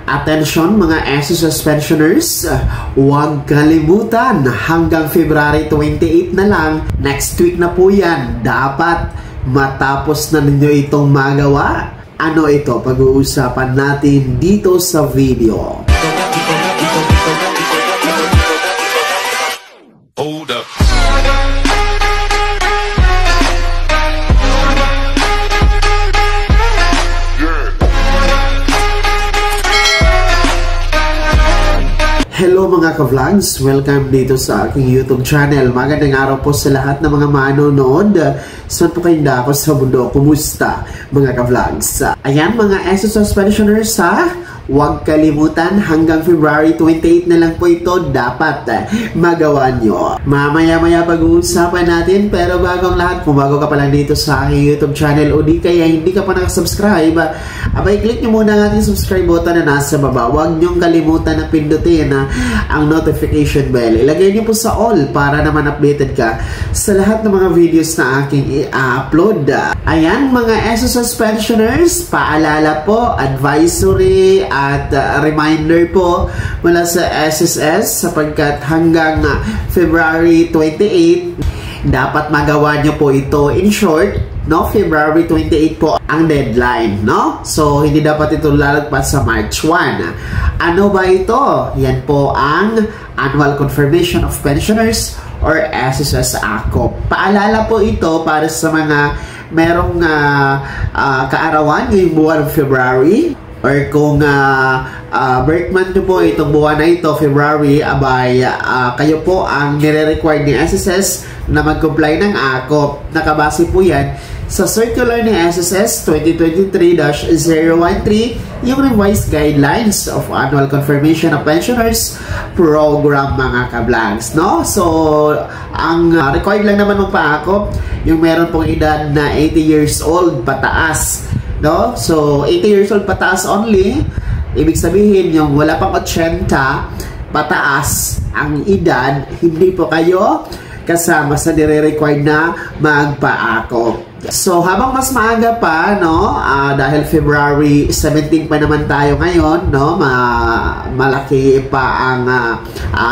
Attention mga SSS pensioners, huwag kalimutan hanggang February 28 na lang, next week na po yan, dapat matapos na ninyo itong magawa. Ano ito? Pag-uusapan natin dito sa video. Hold up. Hello mga ka-vlogs! Welcome dito sa aking YouTube channel. Magandang araw po sa lahat ng mga manonood. Saan po kayong dako sa mundo? Kumusta mga ka-vlogs? Ayan mga SSS pensioners ha! Huwag kalimutan hanggang February 28 na lang po ito dapat magawa nyo. Mamaya-maya pag-uusapan natin, pero bago ang lahat, kung bago ka pa lang dito sa aking YouTube channel o di kaya hindi ka pa nakasubscribe, abay click nyo muna ang ating subscribe button na nasa baba. Huwag nyong kalimutan na pindutin ang notification bell. Ilagay nyo po sa all para naman updated ka sa lahat ng mga videos na aking i-upload. Ayan mga SSS pensioners, paalala po, advisory at reminder po mula sa SSS sapagkat hanggang February 28 dapat magawa nyo po ito. In short, no, February 28 po ang deadline, no? So, hindi dapat ito lalagpas sa March 1. Ano ba ito? Yan po ang Annual Confirmation of Pensioners or SSS ACOP. Paalala po ito para sa mga merong kaarawan ngayong buwan ng February, or kung birth month nyo po itong buwan na ito, February, abay kayo po ang nire-require ni SSS na mag-comply ng ACOP. Nakabase po yan sa circular ni SSS 2023-013, yung revised guidelines of Annual Confirmation of Pensioners Program mga ka-vlogs, no? So, ang required lang naman magpa-ACOP yung meron pong edad na 80 years old pataas, no? So, 80 years old pataas only, ibig sabihin yung wala pang 80 pataas ang edad, hindi po kayo kasama sa nire-required na magpa-ACOP. So, habang mas maaga pa, no, dahil February 17 pa naman tayo ngayon, no, malaki pa ang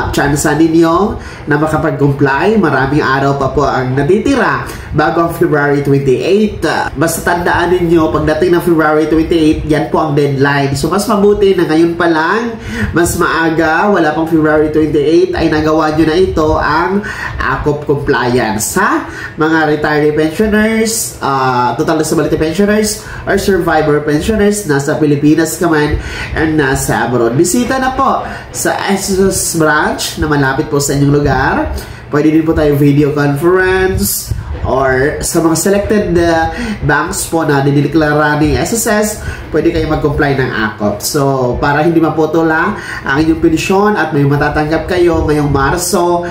chance ninyo na makapag-comply. Maraming araw pa po ang natitira bago ang February 28. Basta tandaan ninyo, pagdating ng February 28, yan po ang deadline. So, mas mabuti na ngayon pa lang, mas maaga, wala pang February 28, ay nagawa nyo na ito ang ACOP compliance, ha? Mga retiree pensioners, total disability pensioners or survivor pensioners nasa Pilipinas ka man and nasa abroad. Bisita na po sa SSS branch na malapit po sa inyong lugar. Pwede din po tayo video conference or sa mga selected banks po na dinideklara ni SSS, pwede kayo mag-comply ng ACOP. So, para hindi maputol ang inyong pensyon at may matatanggap kayo ngayong Marso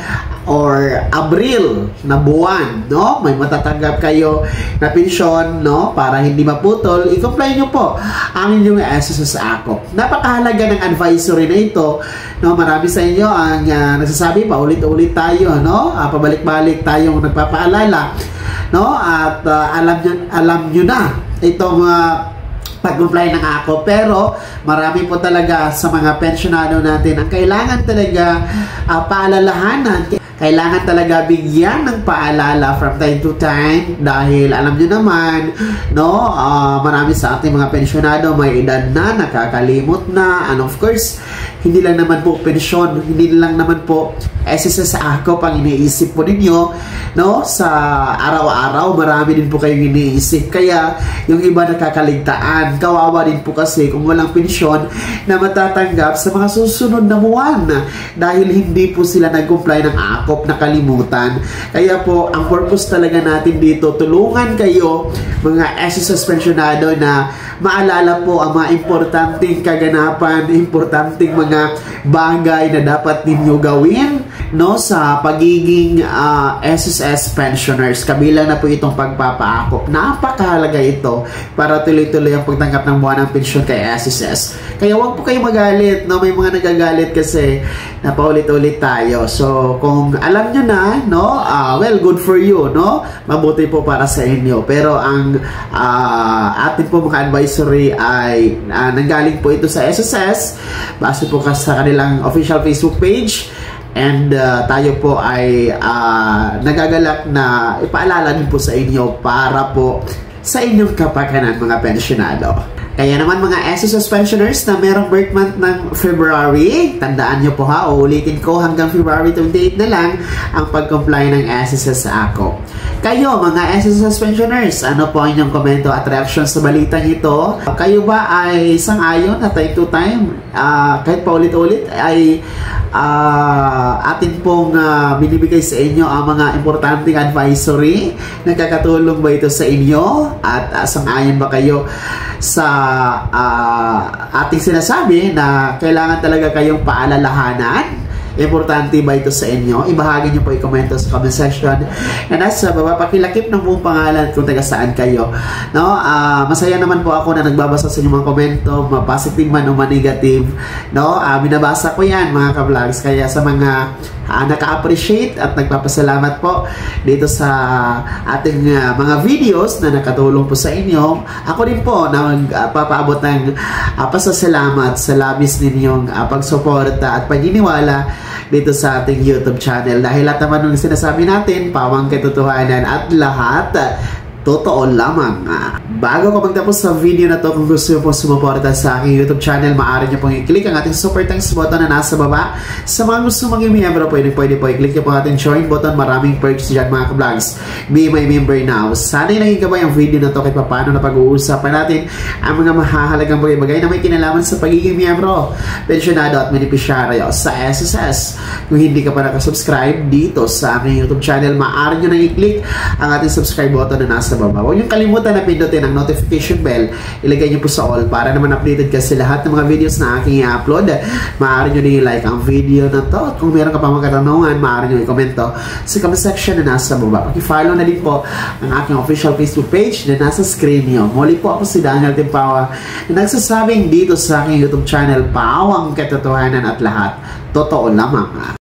or Abril na buwan, no? May matatanggap kayo na pensyon, no? Para hindi maputol, i-comply nyo po ang inyong SSS ACOP. Napakahalaga ng advisory na ito, no? Marami sa inyo ang nagsasabi pa, ulit-ulit tayo, no? Pabalik-balik tayong nagpapaalala, no? At alam nyo na itong pag-comply ng ACOP, pero marami po talaga sa mga pensionado natin ang kailangan talaga paalalahanan. Kailangan talaga bigyan ng paalala from time to time dahil alam nyo naman, no, marami sa ating mga pensionado may edad na, nakakalimot na, and of course, hindi lang naman po pensyon, hindi lang naman po SSS ACOP ang iniisip po ninyo, no, sa araw-araw, marami din po kayong iniisip, kaya yung iba nakakaligtaan, kawawa din po kasi kung walang pensyon na matatanggap sa mga susunod na buwan dahil hindi po sila nag-comply ng ACOP, nakalimutan. Kaya po, ang purpose talaga natin dito, tulungan kayo mga SSS pensionado na maalala po ang mga importanteng kaganapan, importanteng mga bagay na dapat ninyo gawin no, sa pagiging SSS pensioners. Kabilang na po itong pagpapaakop. Napakahalaga ito para tuloy-tuloy ang pagtanggap ng buwan ng pensyon kay SSS. Kaya wag po kayo magalit, no? May mga nagagalit kasi napaulit-ulit tayo. So, kung alam nyo na, no, well, good for you, no? Mabuti po para sa inyo. Pero ang atin po mga advisory ay nanggaling po ito sa SSS. Base po sa kanilang official Facebook page. And tayo po ay nagagalak na ipaalala din po sa inyo para po sa inyong kapakanan mga pensionado. Kaya naman mga SSS pensioners na merong birth month ng February, tandaan nyo po ha, uulitin ko hanggang February 28 na lang ang pag-comply ng SSS ako. Kayo mga SSS pensioners, ano po ang inyong komento at reaction sa balitang ito? Kayo ba ay sang-ayon na time to time, kahit paulit-ulit ay atin pong binibigay sa inyo ang mga importanteng advisory? Nakakatulong ba ito sa inyo? At sang-ayon ba kayo sa ating sinasabi na kailangan talaga kayong paalalahanan? Importante ba ito sa inyo? Ibahagi nyo po i-komento sa comment section. And nasa baba, pakilakip ng buong pangalan kung taga saan kayo. No? Masaya naman po ako na nagbabasa sa inyong mga komento, positive man o negative. No? Binabasa ko yan mga ka-vlogs. Kaya sa mga naka-appreciate at nagpapasalamat po dito sa ating mga videos na nakatulong po sa inyo. Ako din po na magpapaabot ng pasasalamat sa labis ninyong pagsuporta at paniniwala dito sa ating YouTube channel. Dahil lahat naman ng sinasabi natin, pawang katotohanan at lahat totoo lamang. Bago ko magtapos sa video na to, kung gusto nyo po sumuporta sa aking YouTube channel, maaari nyo pong i-click ang ating super thanks button na nasa baba. Sa mga gusto maging miyembro, pwede po i-click nyo po ang ating join button. Maraming perks dyan mga ka-vlogs. Be my member now. Sana'y naging gabay ang video na to kahit paano na pag-uusapan natin ang mga mahahalagang bagay-bagay na may kinalaman sa pagiging miyembro, pensionado at beneficiaryo sa SSS. Kung hindi ka pa nakasubscribe dito sa aking YouTube channel, maaari nyo na i-click ang ating subscribe button na nasa baba. Huwag niyong kalimutan na pindutin ang notification bell. Ilagay niyo po sa all para naman updated kasi lahat ng mga videos na aking i-upload. Maaari niyo din i-like ang video na to. At kung meron ka pa mga katanungan, maaari niyo i-komento sa comment section na nasa baba. Paki-follow na din po ang aking official Facebook page na nasa screen niyo. Muli po ako si Daniel Timpawa na nagsasabing dito sa aking YouTube channel, pawang katotohanan at lahat totoo lamang.